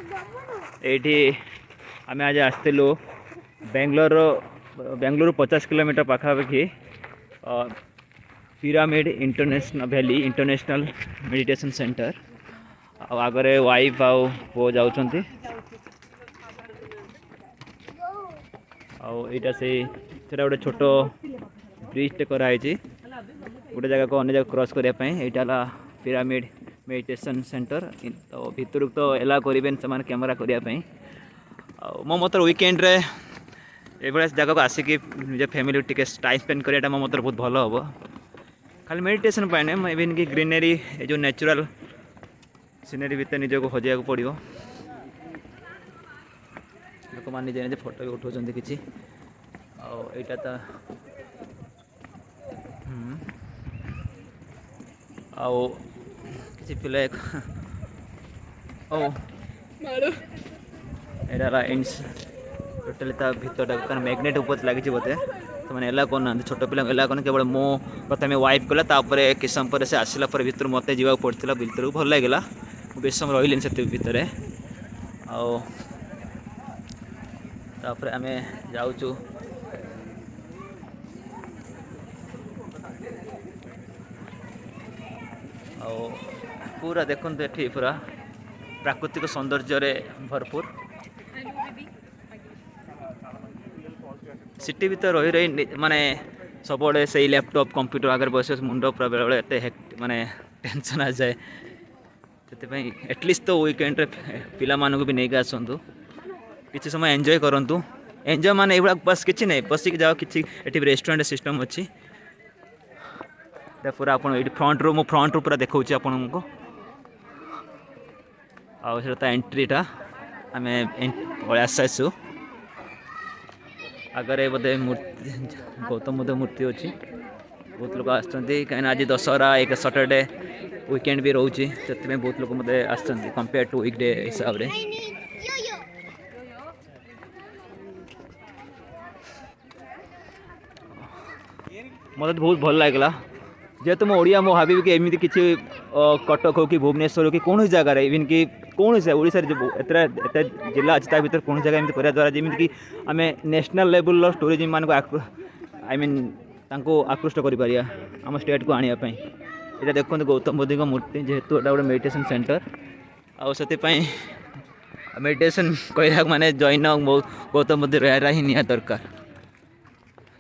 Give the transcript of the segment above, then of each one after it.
ये आम आज आसलु बेंगलोर 50 किलोमीटर पाखापाखि pyramid international valley international meditation centre आगरे वाइफ आउ पो जाऊँच आईटा से गोटे छोट ब्रिजटे कराई गोटे जगह को अन्य जगह क्रॉस करने यहाँ पिरामिड मेडिटेशन सेंटर तो भितर तो एला करें से कैमेरा करने मो मत वीकेंड रे ये जगह को आसिक निज फैमिली टे टाइम स्पेंड कराटा मो मत बहुत भल हम खाली मेडिटेशन ना इवन कि ग्रीनरी जो नेचुरल सीनरी भितर निजक हजाक पड़ो लोक मैंने निजे निजे फोटो भी उठाऊँ कि आईटा तो आउ किसी पिला एक टोटाली भर मैग्नेट ऊपर लगी बोधे तो मैंने एला करना छोट पिला एला करना केवल मो प्रथम वाइफ कला किस समय से आसला भर मत जावाक पड़ा भर भल लगे बेस समय रही से भितर आपर आम जाऊँ पूरा देखते ये पूरा प्राकृतिक सौंदर्य भरपूर सिटी भीतर रही रही माने सब से लैपटॉप कंप्यूटर आगे बस मुंड पूरा बेले बेले एत माने टेंशन आ जाए से एटलिस्ट तो वीकेंड रे पिला मानू भी नहीं आसतु किसी समय एंजॉय करूँ एंजॉय माने ये बस किसी नहीं बसिक जाओ कि रेस्टोरेंट सिस्टम अच्छी पूरा आप फ्रंट रू पूरा देखा आपण को आटा एंट्रीटा आम आसू आगे बोधे मूर्ति गौतम बुद्ध मूर्ति अच्छी बहुत लोग आसती कहीं आज दशहरा एक सैटरडे वीकेंड भी रोचे से बहुत लोग मत कंपेयर टू वीकडे हिसाब से मत बहुत भल लगला जेहेतु मो ओडिया मो भावी कि एमती किसी कटक हो कि भुवनेश्वर हो कि कौन जगार इवन कि कौन से ओडिशा जो एत जिला अच्छी भर कौन जगह एमती करा द्वारा जमीन कि आम नेशनल लेवल टूरिज्म मान आई मीन आकृष्ट कर आम स्टेट को आने ये देखते गौतम बुद्ध मूर्ति जेहेतु गोटे मेडिटेशन सेंटर आते मेडिटेशन कहला माने जैन गौतम बुद्ध रहा ही निहा दरकार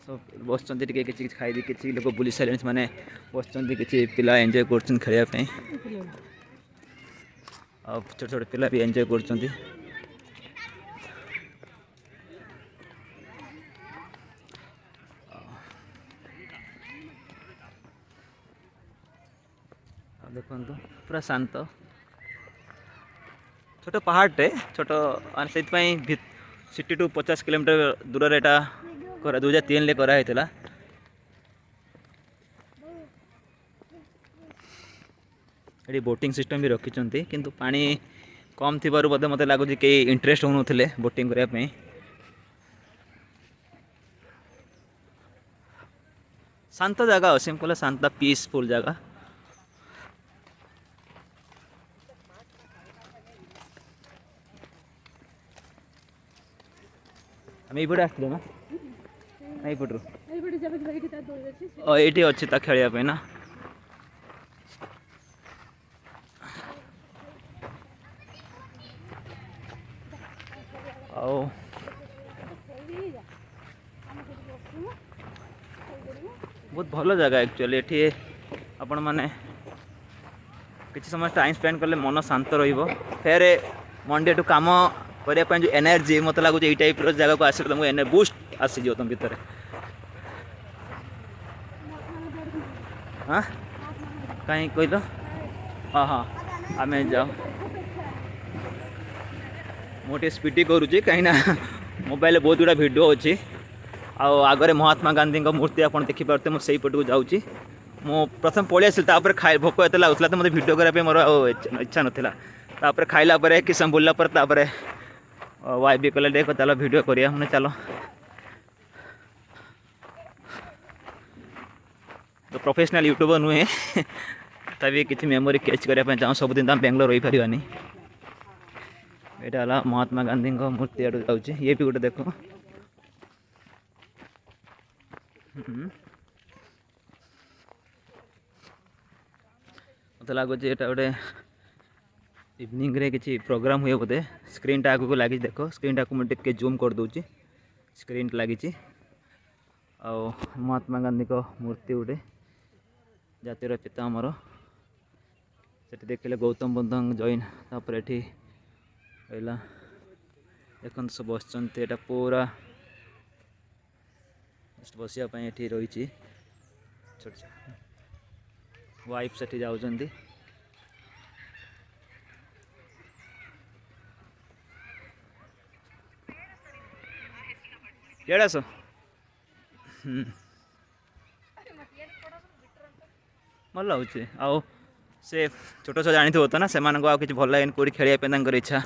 बस किसी खाई किसी लोग बुली सारे माने बस किसी पिला एंजॉय कर खेलने छोट छोट पिला भी एंजॉय कर देखो पूरा शांत छोट पहाड़े छोट से सिटी टू 50 किलोमीटर दूर एटा 2003 कराई ये बोटिंग सिस्टम भी रखी किंतु पानी कम थी बोधे मत लगुच कई इंटरेस्ट हो नुले बोटिंग करने शांत जगह सिंपल शांत पीसफुल जगह आम ये आसलु ना यहीपटू ये अच्छी खेलने ना बहुत भल जगह एक्चुअली ये आपण मैंने किसी समय टाइम स्पेंड कले मन शांत फिर मंडे टू काम करने जो एनर्जी मत लगुच ये टाइप जगह को आस तुमको बूस्ट आसीज तुम भितर हाँ कहीं कहल हाँ हाँ आम जाओ मुझे स्पीड करुँची कहीं मोबाइल बहुत गुड़ा वीडियो अच्छी आगरे महात्मा गांधी मूर्ति आप देखिपे मुझे पटक जाऊँगी मु प्रथम पलि आसली खाई भोक एत लगुला तो मतलब भिड करने मोर इच्छा नाला खाइला कि समय बुलला वाइफ भी कहले देख चलो वीडियो करिया मैंने चलो तो प्रोफेशनल यूट्यूबर नुहे तभी किसी मेमोरी कैच करने चाहूँ सबुदिन तो बेंगलोर रही पारानी यहाँ महात्मा गांधी मूर्ति आड़ जाऊँगी ये भी गोटे देख मत लगुच ये गोटे इवनिंग रे किसी प्रोग्राम हुए बोधे स्क्रीन टा आगे लगी देख स्क्रीन टा को मुझे जूम कर दूची स्क्रीन लगी महात्मा गांधी को मूर्ति गोटे जातिर पिता आमर से देखिले गौतम बुद्ध जैन तापर ये रहा देखते सब बस पूरा बसापी ये रही छोट वाइफ से जाऊँगी केड़ा सो भल लगुच आउ से छोट छुआ जानी तो ना से कि भल लगे कौटी खेल इच्छा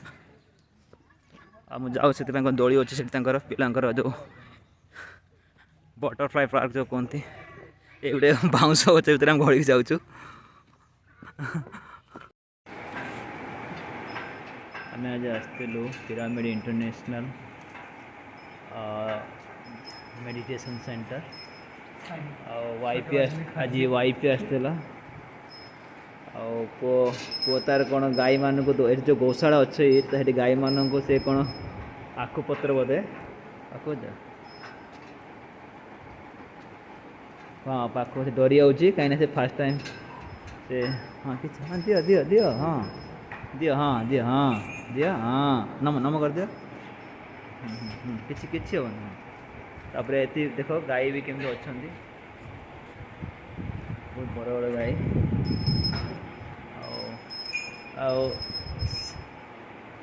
जाऊ से दोली अच्छे से पिलांकर जो बटरफ्लाई पार्क जो कहते ये गोटे बाउंस गच भर आम घड़ी जाऊँ आम आज आसलु pyramid international meditation centre wife आज वाइफ आसला पो तार कौन गाई मान को जो गौशाला अच्छे गाई मान को से कौन आखुपत्र बोधे आखु हाँ पाख से डरी जाऊँगी कहीं से फास्ट टाइम से हाँ कि हाँ दियो दियो दियो हाँ दियो हाँ दियो हाँ दियो हाँ नम नम कर दियो किसी किसी हेनी तापर ये देख गाई भी केमती अच्छा बहुत बड़ बड़ गाई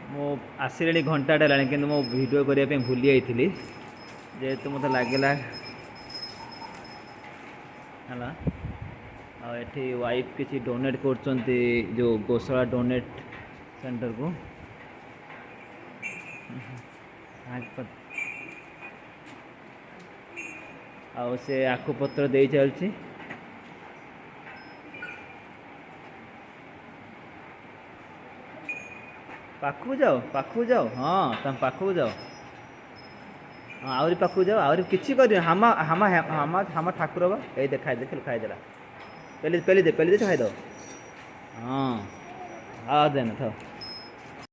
मो आसले घंटाटे है कि मो वीडियो करने भूली जाइली जेहेतु मत लगला है ये वाइफ किसी डोनेट कर जो गौशाला डोनेट सेंटर को आउ से आखुपत्र दे चलती पाखु जाओ हाँ तुम पाखु जाओ हाँ आहरी पाखु जाओ आहरी किसी कर हामा हामा हामा हामा ठाकुर बा ये देखाई देख खाईदेला पहले पहले दे खाई दो हाँ हाँ देना था